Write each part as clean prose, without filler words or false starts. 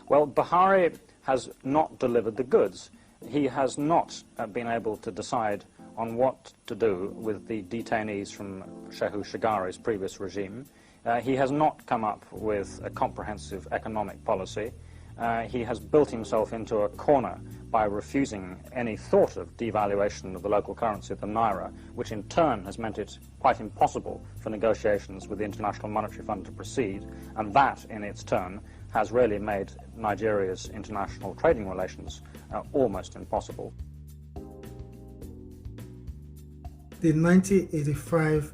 Well, Buhari has not delivered the goods. He has not been able to decide on what to do with the detainees from Shehu Shagari's previous regime. He has not come up with a comprehensive economic policy. He has built himself into a corner by refusing any thought of devaluation of the local currency, the naira, which in turn has meant it quite impossible for negotiations with the International Monetary Fund to proceed, and that, in its turn, has really made Nigeria's international trading relations almost impossible. The 1985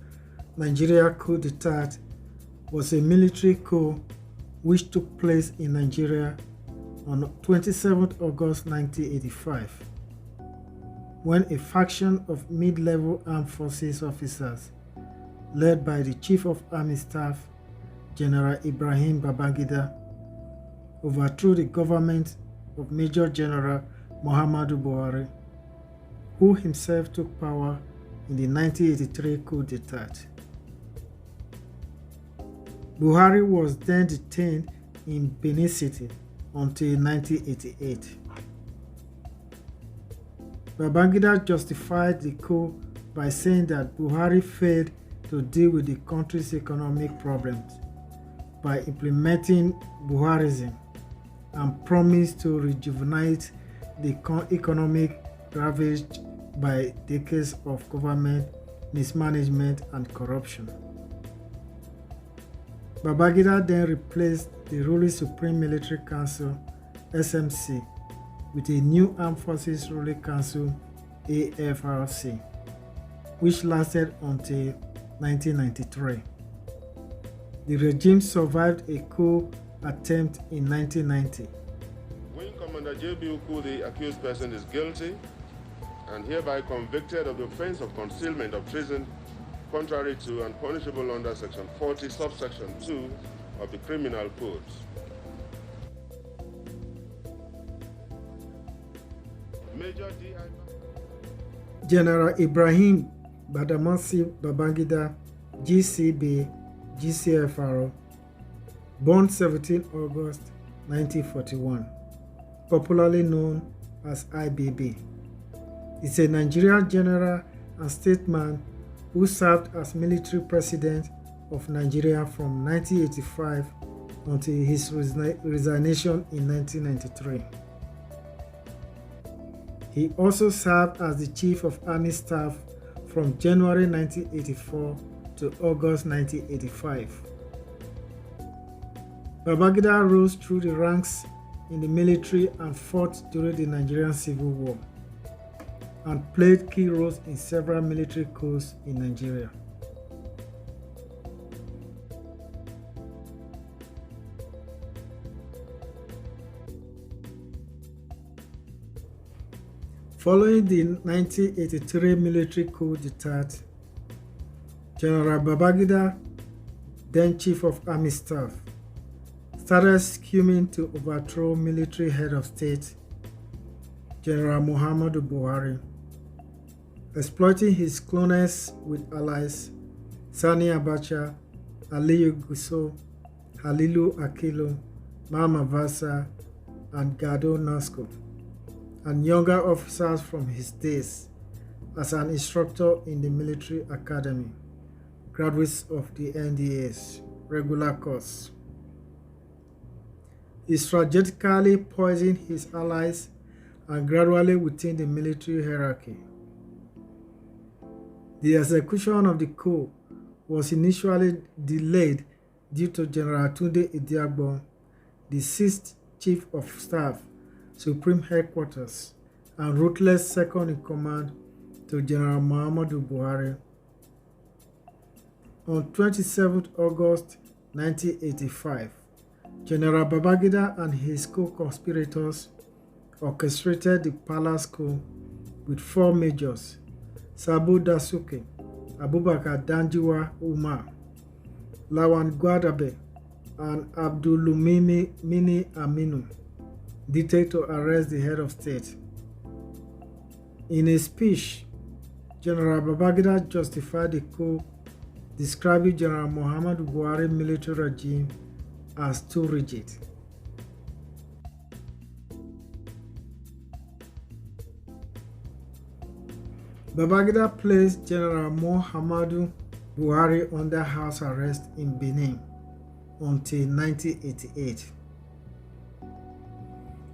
Nigeria coup d'etat was a military coup which took place in Nigeria on 27 August 1985, when a faction of mid-level armed forces officers, led by the Chief of Army Staff, General Ibrahim Babagidan, overthrew the government of Major General Muhammadu Buhari, who himself took power in the 1983 coup d'etat. Buhari was then detained in Benin City until 1988. Babangida justified the coup by saying that Buhari failed to deal with the country's economic problems by implementing Buharism and promised to rejuvenate the economic ravaged by decades of government mismanagement and corruption. Babangida then replaced the ruling Supreme Military Council (SMC) with a new Armed Forces Ruling Council (AFRC), which lasted until 1993. The regime survived a coup attempt in 1990. Wing Commander J.B. Uku, the accused person, is guilty and hereby convicted of the offense of concealment of treason contrary to and punishable under Section 40, subsection 2 of the Criminal Code. Major D.I. General Ibrahim Badamasi Babangida, GCB, GCFR, born 17 August 1941, popularly known as IBB, is a Nigerian general and statesman who served as military president of Nigeria from 1985 until his resignation in 1993. He also served as the Chief of Army Staff from January 1984 to August 1985. Babangida rose through the ranks in the military and fought during the Nigerian Civil War, and played key roles in several military coups in Nigeria. Following the 1983 military coup d'etat, General Babangida, then Chief of Army Staff, started scheming to overthrow military head of state, General Muhammadu Buhari, exploiting his closeness with allies Sani Abacha, Aliyu Gusso, Halilu Akilo, Mama Vasa, and Gado Nasco, and younger officers from his days as an instructor in the military academy, graduates of the NDA's regular course. He strategically poisoned his allies and gradually within the military hierarchy. The execution of the coup was initially delayed due to General Tunde Idiagbon, the 6th Chief of Staff, Supreme Headquarters, and ruthless second-in-command to General Muhammadu Buhari. On 27 August 1985, General Babangida and his co-conspirators orchestrated the palace coup with 4 majors: Sabo Dasuke, Abubakar Danjiwa Umar, Lawan Gwadabe, and Abdulumimi Mini Aminu, detailed to arrest the head of state. In a speech, General Babangida justified the coup, describing General Muhammadu Buhari's military regime as too rigid. Babagida placed General Muhammadu Buhari under house arrest in Benin until 1988.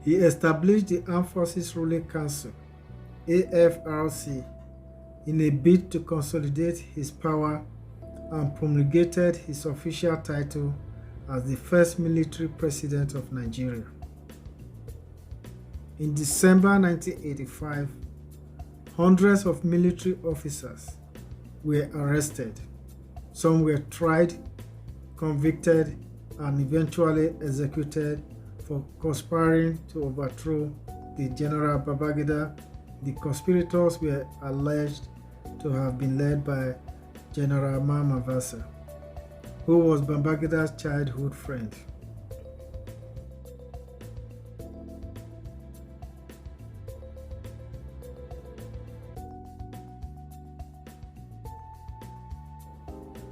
He established the Armed Forces Ruling Council, AFRC, in a bid to consolidate his power and promulgated his official title as the first military president of Nigeria. In December 1985, hundreds of military officers were arrested. Some were tried, convicted, and eventually executed for conspiring to overthrow the General Babagida. The conspirators were alleged to have been led by General Mamavasa, who was Babagida's childhood friend.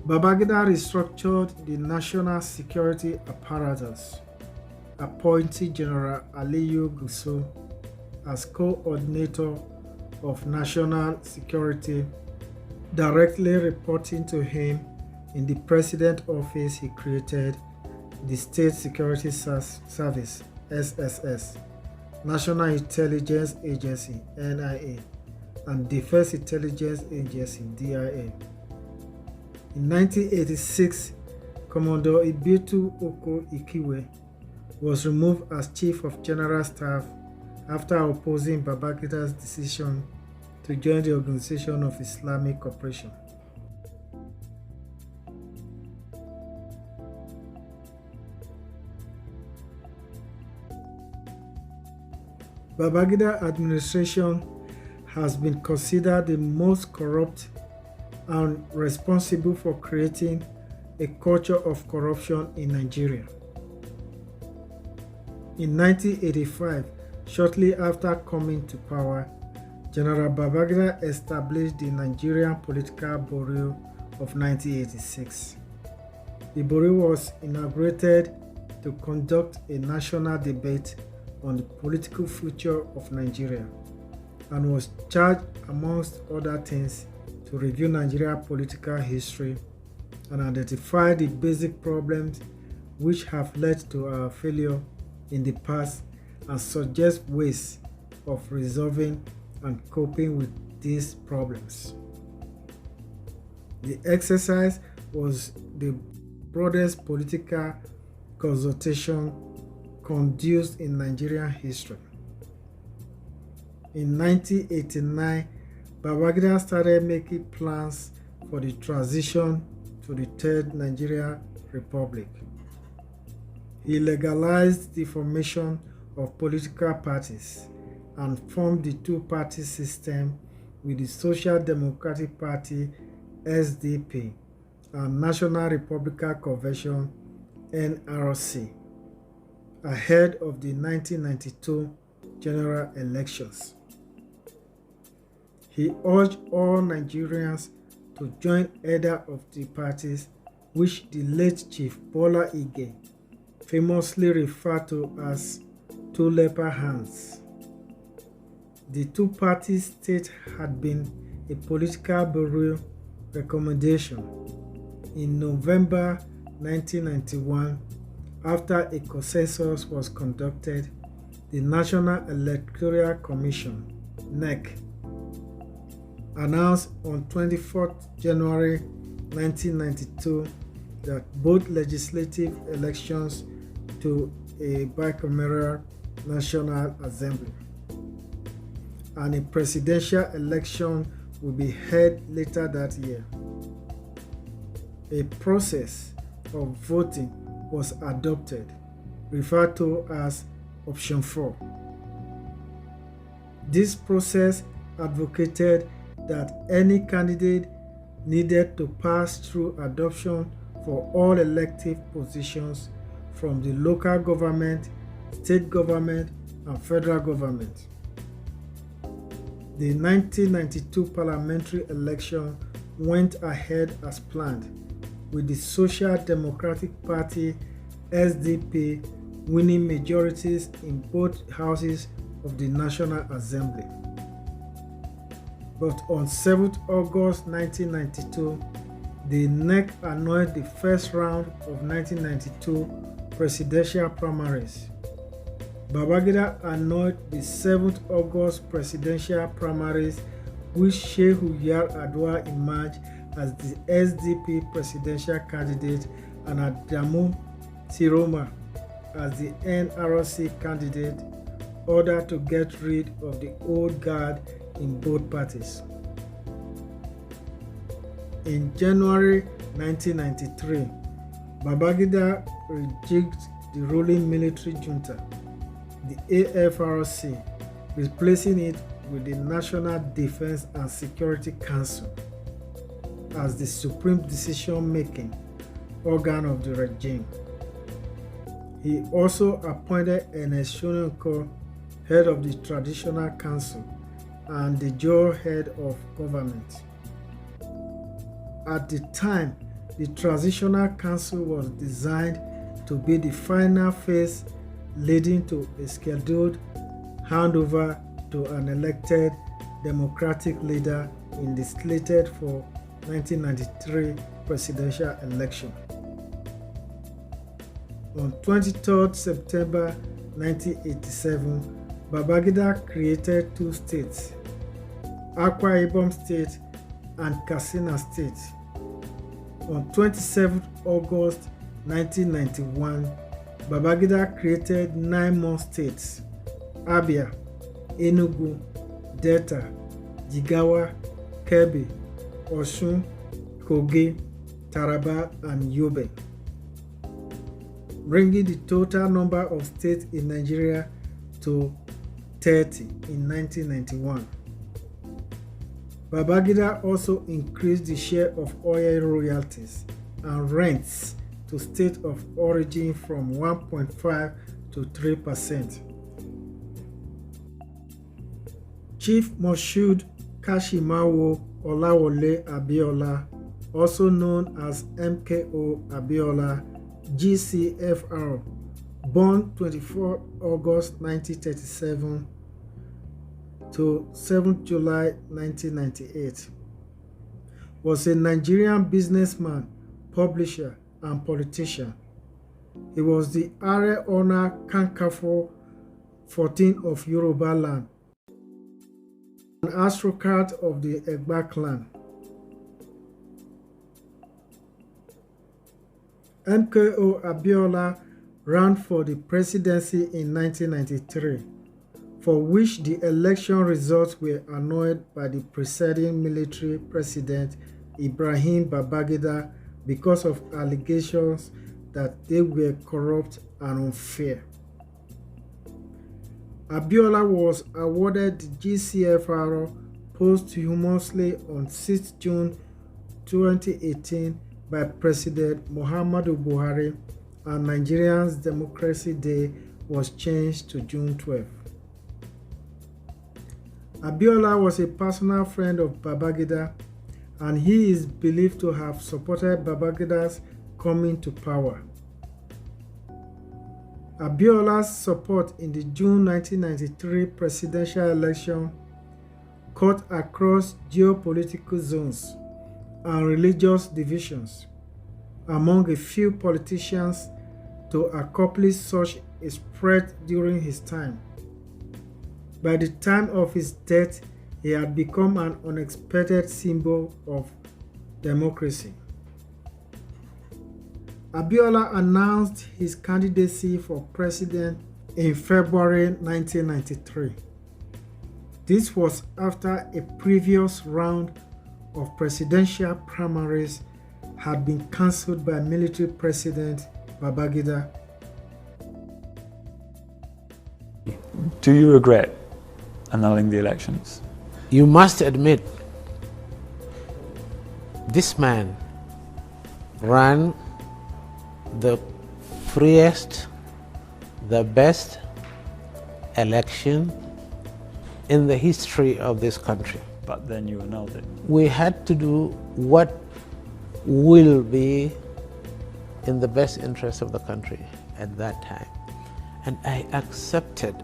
Babagida restructured the national security apparatus, appointing General Aliyu Gusau as coordinator of national security, directly reporting to him. In the president's office, he created the State Security Service, SSS, National Intelligence Agency, NIA, and Defense Intelligence Agency, DIA. In 1986, Commodore Ibitu Oko Ikiwe was removed as Chief of General Staff after opposing Babagida's decision to join the Organization of Islamic Cooperation. Babagida administration has been considered the most corrupt and responsible for creating a culture of corruption in Nigeria. In 1985, shortly after coming to power, General Babagida established the Nigerian Political Bureau of 1986. The Bureau was inaugurated to conduct a national debate on the political future of Nigeria and was charged, amongst other things, to review Nigeria's political history and identify the basic problems which have led to our failure in the past and suggest ways of resolving and coping with these problems. The exercise was the broadest political consultation conducted in Nigerian history. In 1989, Babagida started making plans for the transition to the Third Nigerian Republic. He legalized the formation of political parties and formed the two-party system with the Social Democratic Party SDP and National Republican Convention NRC ahead of the 1992 general elections. He urged all Nigerians to join either of the parties, which the late Chief Bola Ige famously referred to as two leper hands. The two-party state had been a political bureau recommendation. In November 1991, after a consensus was conducted, the National Electoral Commission, NEC, announced on 24th January 1992 that both legislative elections to a bicameral National Assembly and a presidential election will be held later that year. A process of voting was adopted, referred to as Option 4. This process advocated that any candidate needed to pass through adoption for all elective positions from the local government, state government, and federal government. The 1992 parliamentary election went ahead as planned, with the Social Democratic Party SDP winning majorities in both houses of the National Assembly. but on 7th August 1992, the NEC annulled the first round of 1992 presidential primaries. Babagida annulled the 7th August presidential primaries, which Shehu Yar'Adua emerged as the SDP presidential candidate and Adamu Siroma as the NRC candidate, ordered to get rid of the old guard in both parties. In January 1993, Babagida rejigged the ruling military junta, the AFRC, replacing it with the National Defense and Security Council as the supreme decision-making organ of the regime. He also appointed Ernest Shoneonko head of the Traditional Council and the Joe head of government. At the time, the Transitional Council was designed to be the final phase leading to a scheduled handover to an elected democratic leader in the slated for 1993 presidential election. On 23 September 1987, Babagida created two states, Akwa Ibom State and Katsina State. On 27 August 1991, Babagida created 9 more states, Abia, Enugu, Delta, Jigawa, Kebbi, Osun, Kogi, Taraba, and Yobe, bringing the total number of states in Nigeria to 30 in 1991. Babagida also increased the share of oil royalties and rents to state of origin from 1.5 to 3%. Chief Moshood Kashimawo Olawole Abiola, also known as MKO Abiola, GCFR, born 24 August 1937 to 7 July 1998, was a Nigerian businessman, publisher, and politician. He was the Are Ona Kankafo 14 of Yoruba land, an aristocrat of the Egba clan. MKO Abiola ran for the presidency in 1993, for which the election results were annulled by the preceding military president Ibrahim Babagida because of allegations that they were corrupt and unfair. Abiola was awarded the GCFR posthumously on 6 June 2018 by President Muhammadu Buhari, and Nigerians' Democracy Day was changed to June 12. Abiola was a personal friend of Babagida, and he is believed to have supported Babagida's coming to power. Abiola's support in the June 1993 presidential election cut across geopolitical zones and religious divisions among a few politicians to accomplish such a spread during his time. By the time of his death, he had become an unexpected symbol of democracy. Abiola announced his candidacy for president in February 1993. This was after a previous round of presidential primaries had been cancelled by military president Babagida. Do you regret annulling the elections? You must admit, this man ran the freest, the best election in the history of this country. But then you annulled it. We had to do what will be in the best interest of the country at that time. And I accepted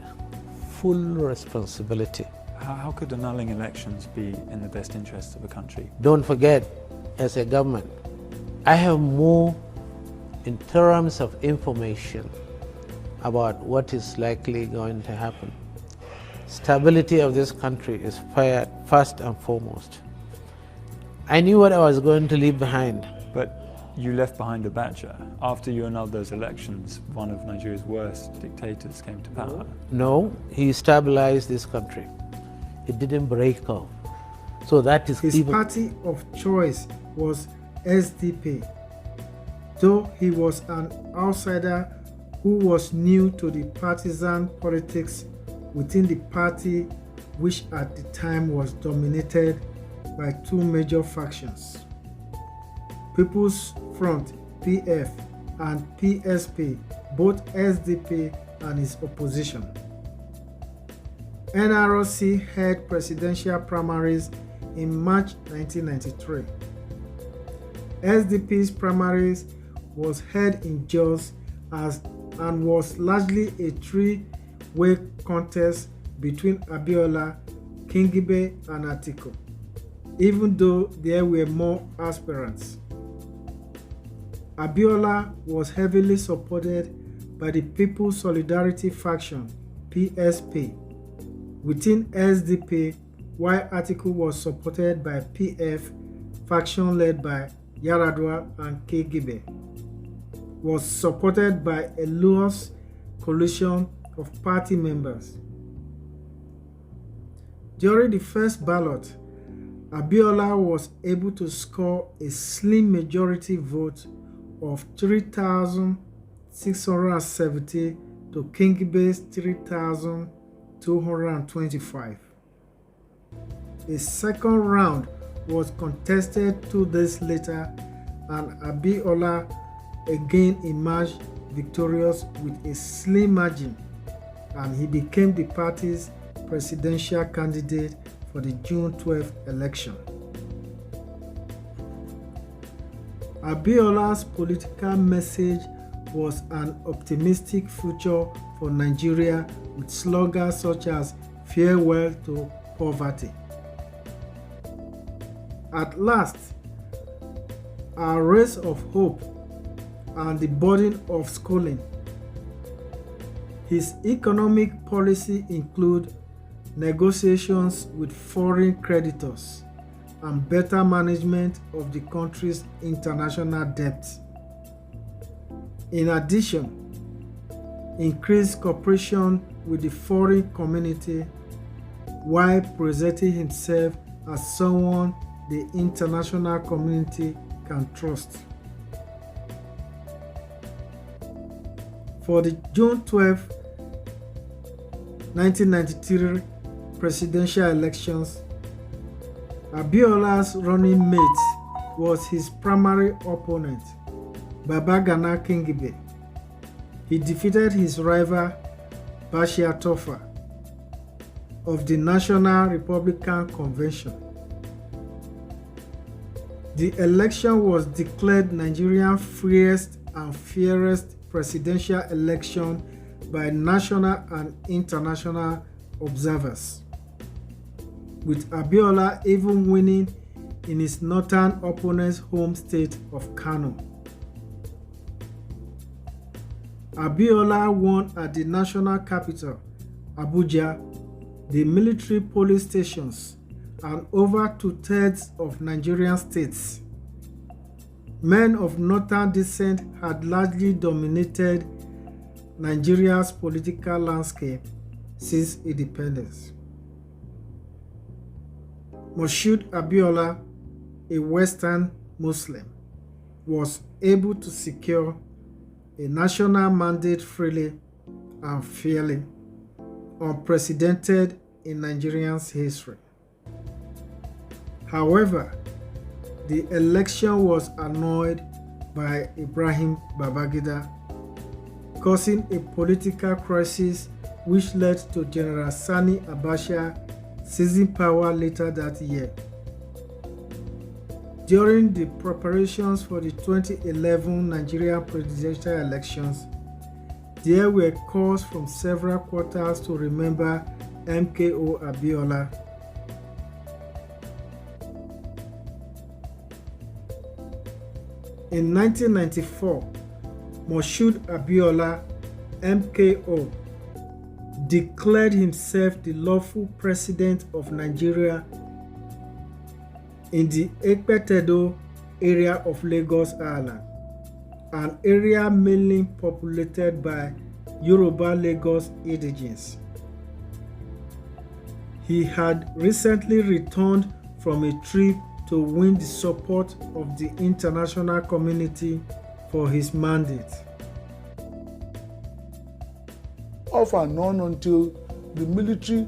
full responsibility. How could annulling elections be in the best interests of a country? Don't forget, as a government, I have more in terms of information about what is likely going to happen. Stability of this country is first and foremost. I knew what I was going to leave behind. But you left behind Abacha. After you annulled those elections, one of Nigeria's worst dictators came to power. No, he stabilized this country. It didn't break up. So that is His party of choice was SDP, though he was an outsider who was new to the partisan politics within the party, which at the time was dominated by two major factions: People's Front (PF) and PSP, both SDP and his opposition. NRC held presidential primaries in March 1993. SDP's primaries was held in Jos and was largely a three-way contest between Abiola, Kingibe and Atiku, even though there were more aspirants. Abiola was heavily supported by the People's Solidarity faction (PSP) within SDP, while Atiku was supported by PF faction led by Yaradua, and Kingibe was supported by a loose coalition of party members. During the first ballot, Abiola was able to score a slim majority vote of 3,670 to Kingibe's 3,225. A second round was contested 2 days later, and Abiola again emerged victorious with a slim margin, and he became the party's presidential candidate for the June 12th election. Abiola's political message was an optimistic future for Nigeria, with slogans such as "Farewell to Poverty." At last, our rays of hope and the burden of schooling. His economic policy include negotiations with foreign creditors and better management of the country's international debt. In addition, increased cooperation with the foreign community while presenting himself as someone the international community can trust. For the June 12, 1993 presidential elections, Abiola's running mate was his primary opponent, Babagidan Kingibe. He defeated his rival, Bashir Tofa, of the National Republican Convention. The election was declared Nigeria's freest and fairest presidential election by national and international observers, with Abiola even winning in his northern opponent's home state of Kano. Abiola won at the national capital, Abuja, the military police stations, and over 2/3 of Nigerian states. Men of northern descent had largely dominated Nigeria's political landscape since independence. Moshood Abiola, a Western Muslim, was able to secure a national mandate freely and fairly, unprecedented in Nigeria's history. However, the election was annulled by Ibrahim Babagidan, causing a political crisis which led to General Sani Abacha seizing power later that year. During the preparations for the 2011 Nigerian presidential elections, there were calls from several quarters to remember MKO Abiola. In 1994, Moshood Abiola, MKO, declared himself the lawful president of Nigeria in the Ekpetedo area of Lagos Island, an area mainly populated by Yoruba Lagos indigenes. He had recently returned from a trip to win the support of the international community for his mandate. Off and on until the military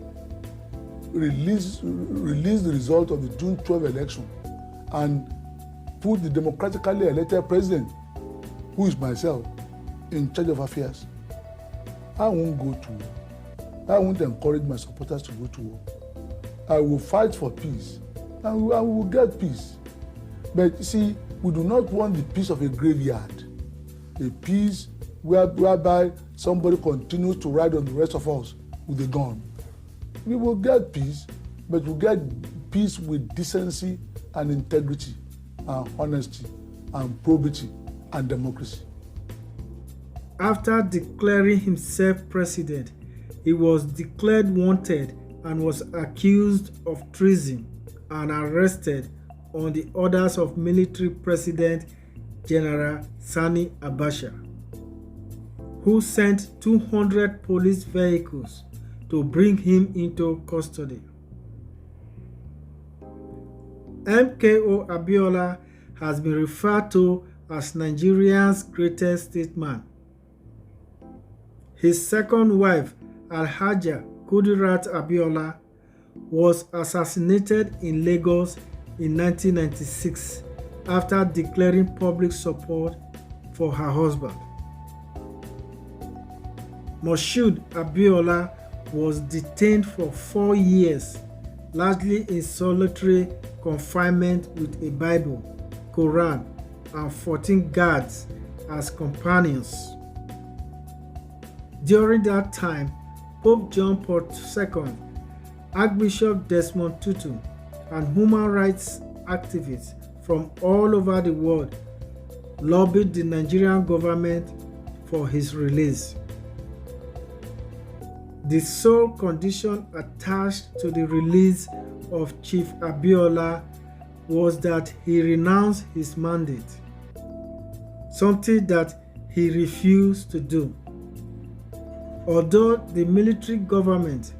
released the result of the June 12 election and put the democratically elected president, who is myself, in charge of affairs. I won't go to war. I won't encourage my supporters to go to war. I will fight for peace, and we will get peace. But you see, we do not want the peace of a graveyard, a peace whereby somebody continues to ride on the rest of us with a gun. We will get peace, but we'll get peace with decency and integrity and honesty and probity and democracy. After declaring himself president, he was declared wanted and was accused of treason and arrested on the orders of military President General Sani Abacha, who sent 200 police vehicles to bring him into custody. MKO Abiola has been referred to as Nigeria's greatest statesman. His second wife, Alhaja Kudirat Abiola, was assassinated in Lagos in 1996 after declaring public support for her husband. Moshood Abiola was detained for 4 years, largely in solitary confinement with a Bible, Quran, and 14 guards as companions. During that time, Pope John Paul II, Archbishop Desmond Tutu, and human rights activists from all over the world lobbied the Nigerian government for his release. The sole condition attached to the release of Chief Abiola was that he renounced his mandate, something that he refused to do. Although the military government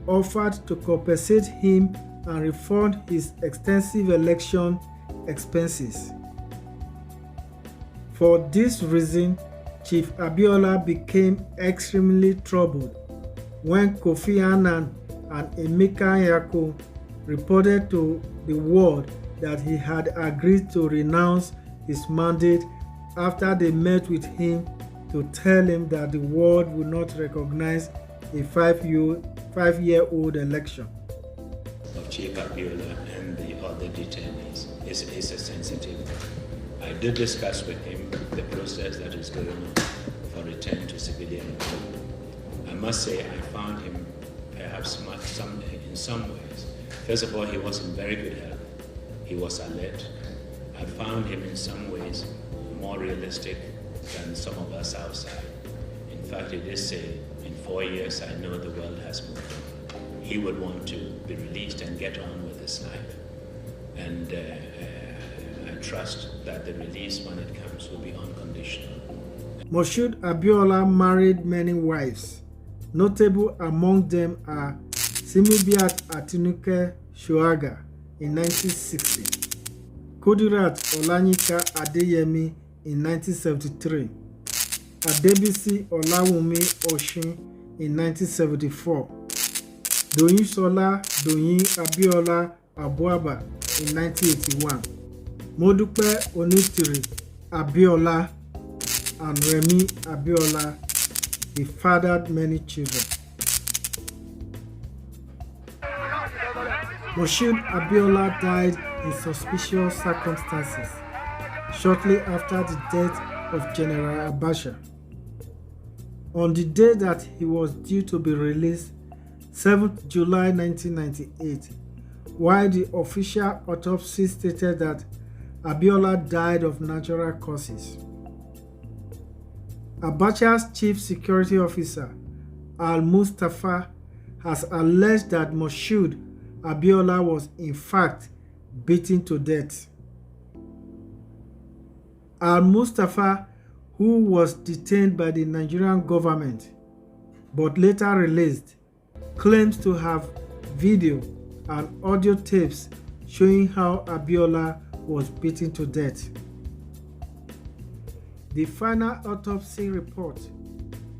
offered to compensate him and refund his extensive election expenses. For this reason, Chief Abiola became extremely troubled when Kofi Annan and Emeka Nyako reported to the world that he had agreed to renounce his mandate after they met with him to tell him that the world would not recognize a five-year-old election. Of Chief Abiola and the other detainees is a sensitive one. I did discuss with him the process that is going on for return to civilian life. I must say I found him perhaps in some ways. First of all, he was in very good health. He was alert. I found him in some ways more realistic than some of us outside. In fact, he did say, in 4 years, I know the world has moved on. He would want to be released and get on with his life. And I trust that the release, when it comes, will be unconditional. Moshood Abiola married many wives. Notable among them are Simibiat Atinuke Shuaga in 1960, Kudirat Olanyika Adeyemi in 1973, Adebisi Olawumi Oshin in 1974, Doyinsola Doyin Abiola Abuaba in 1981, Modupe Onitiri Abiola and Remi Abiola. He fathered many children. Moshood Abiola died in suspicious circumstances shortly after the death of General Abacha. On the day that he was due to be released, 7th July 1998, while the official autopsy stated that Abiola died of natural causes. Abacha's chief security officer, Al-Mustafa, has alleged that Moshood Abiola was in fact beaten to death. Al-Mustafa, who was detained by the Nigerian government but later released, claims to have video and audio tapes showing how Abiola was beaten to death. The final autopsy report,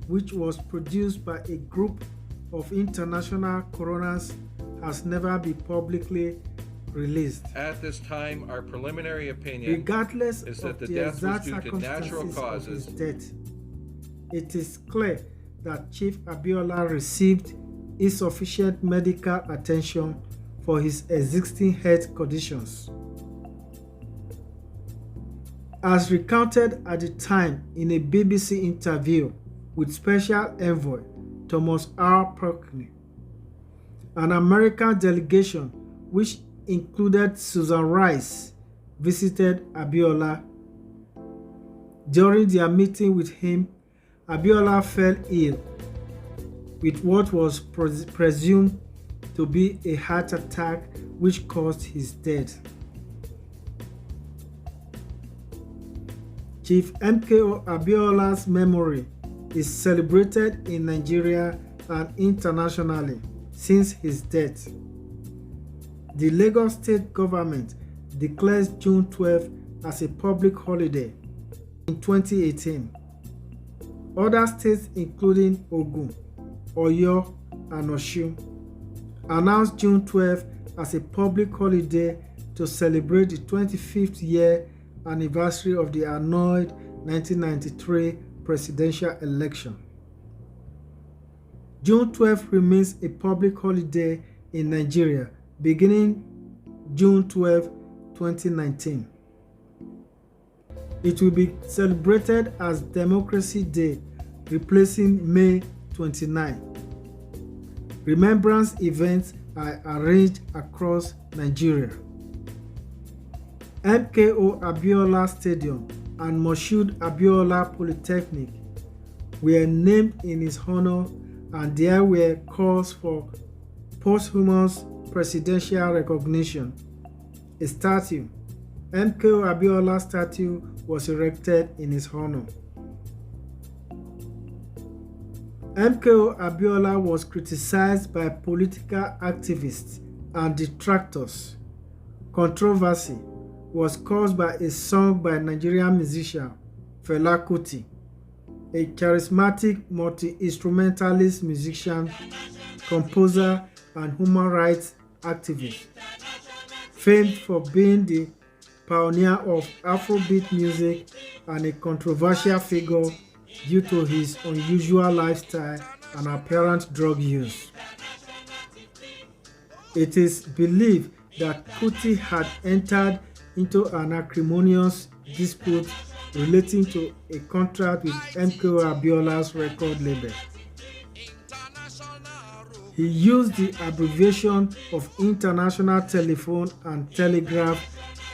which was produced by a group of international coroners, has never been publicly released. At this time, our preliminary opinion Regardless is of that the the death was exact due to natural circumstances of his causes. death, it is clear that Chief Abiola received insufficient medical attention for his existing health conditions. As recounted at the time in a BBC interview with Special Envoy Thomas R. Perkney, an American delegation which included Susan Rice visited Abiola. During their meeting with him, Abiola fell ill with what was presumed to be a heart attack which caused his death. Chief MKO Abiola's memory is celebrated in Nigeria and internationally since his death. The Lagos State government declares June 12 as a public holiday in 2018. Other states including Ogun, Oyo, and Osun announced June 12 as a public holiday to celebrate the 25th year anniversary of the annulled 1993 presidential election. June 12 remains a public holiday in Nigeria beginning June 12, 2019. It will be celebrated as Democracy Day, replacing May 29. Remembrance events are arranged across Nigeria. MKO Abiola Stadium and Moshood Abiola Polytechnic were named in his honor, and there were calls for posthumous presidential recognition. A statue, MKO Abiola statue, was erected in his honor. MKO Abiola was criticized by political activists and detractors. Controversy was caused by a song by Nigerian musician Fela Kuti, a charismatic multi-instrumentalist musician, composer, and human rights activist, famed for being the pioneer of Afrobeat music and a controversial figure due to his unusual lifestyle and apparent drug use. It is believed that Kuti had entered into an acrimonious dispute relating to a contract with MKO Abiola's record label. He used the abbreviation of International Telephone and Telegraph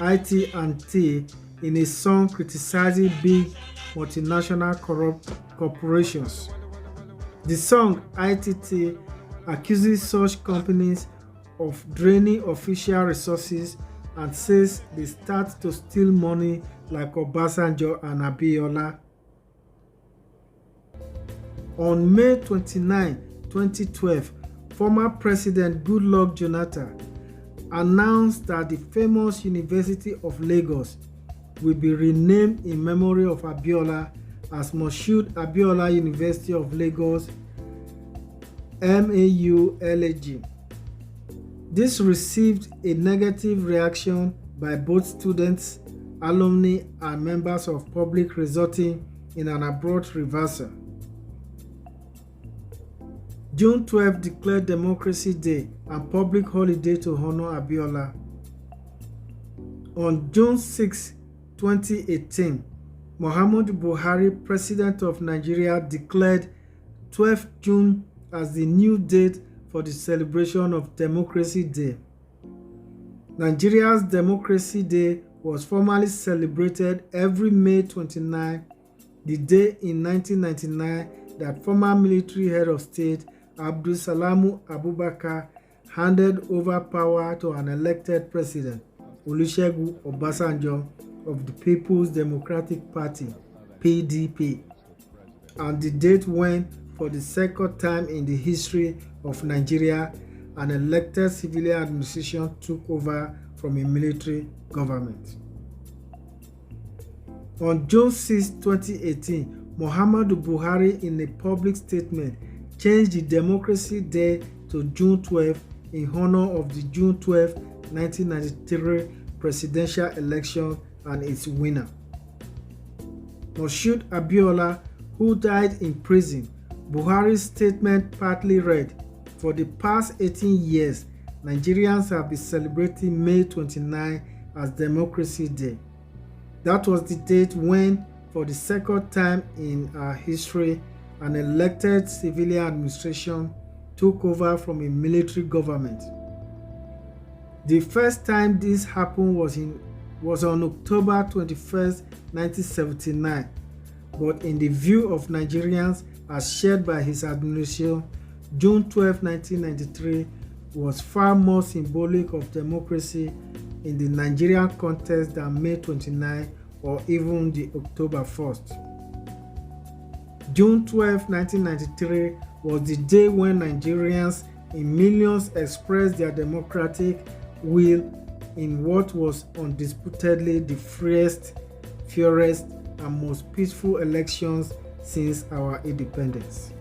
(IT&T) in a song criticizing big multinational corporations. The song ITT accuses such companies of draining official resources and says they start to steal money like Obasanjo and Abiola. On May 29, 2012, former President Goodluck Jonathan announced that the famous University of Lagos will be renamed in memory of Abiola as Moshood Abiola University of Lagos, MAULAG. This received a negative reaction by both students, alumni, and members of public, resulting in an abrupt reversal. June 12 declared Democracy Day and public holiday to honor Abiola. On June 6, 2018, Muhammadu Buhari, President of Nigeria, declared 12 June as the new date for for the celebration of Democracy Day. Nigeria's Democracy Day was formally celebrated every May 29, the day in 1999 that former military head of state Abdulsalamu Abubakar handed over power to an elected president, Olusegun Obasanjo of the People's Democratic Party, PDP, and the date when, for the second time in the history of Nigeria, an elected civilian administration took over from a military government. On June 6, 2018, Muhammadu Buhari, in a public statement, changed the Democracy Day to June 12 in honor of the June 12, 1993 presidential election and its winner, Moshood Abiola, who died in prison. Buhari's statement partly read, "For the past 18 years, Nigerians have been celebrating May 29 as Democracy Day. That was the date when, for the second time in our history, an elected civilian administration took over from a military government. The first time this happened was on October 21, 1979, but in the view of Nigerians as shared by his administration, June 12, 1993 was far more symbolic of democracy in the Nigerian context than May 29 or even the October 1st. June 12, 1993 was the day when Nigerians in millions expressed their democratic will in what was undisputedly the freest, fairest, and most peaceful elections since our independence.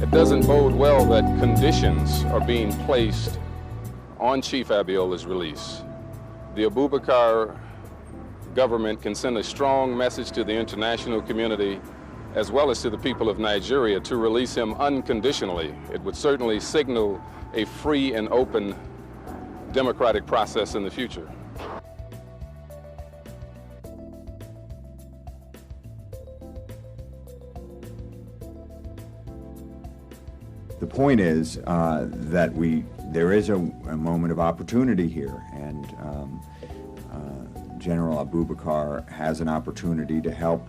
It doesn't bode well that conditions are being placed on Chief Abiola's release. The Abubakar government can send a strong message to the international community as well as to the people of Nigeria to release him unconditionally. It would certainly signal a free and open democratic process in the future. The point is that there is a moment of opportunity here, and General Abubakar has an opportunity to help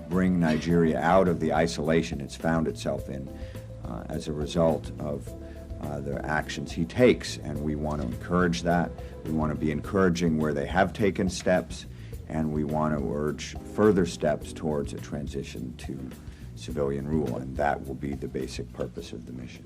bring Nigeria out of the isolation it's found itself in as a result of the actions he takes, and we want to encourage that. We want to be encouraging where they have taken steps, and we want to urge further steps towards a transition to civilian rule, and that will be the basic purpose of the mission.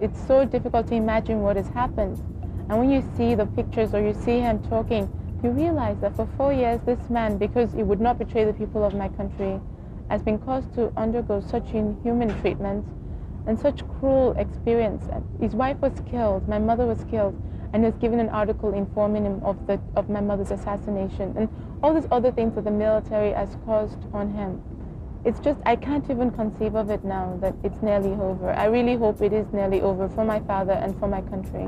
It's so difficult to imagine what has happened. And when you see the pictures or you see him talking, you realize that for 4 years this man, because he would not betray the people of my country, has been caused to undergo such inhuman treatment and such cruel experience. His wife was killed, my mother was killed, and he was given an article informing him of my mother's assassination, and all these other things that the military has caused on him. It's just, I can't even conceive of it now that it's nearly over. I really hope it is nearly over for my father and for my country.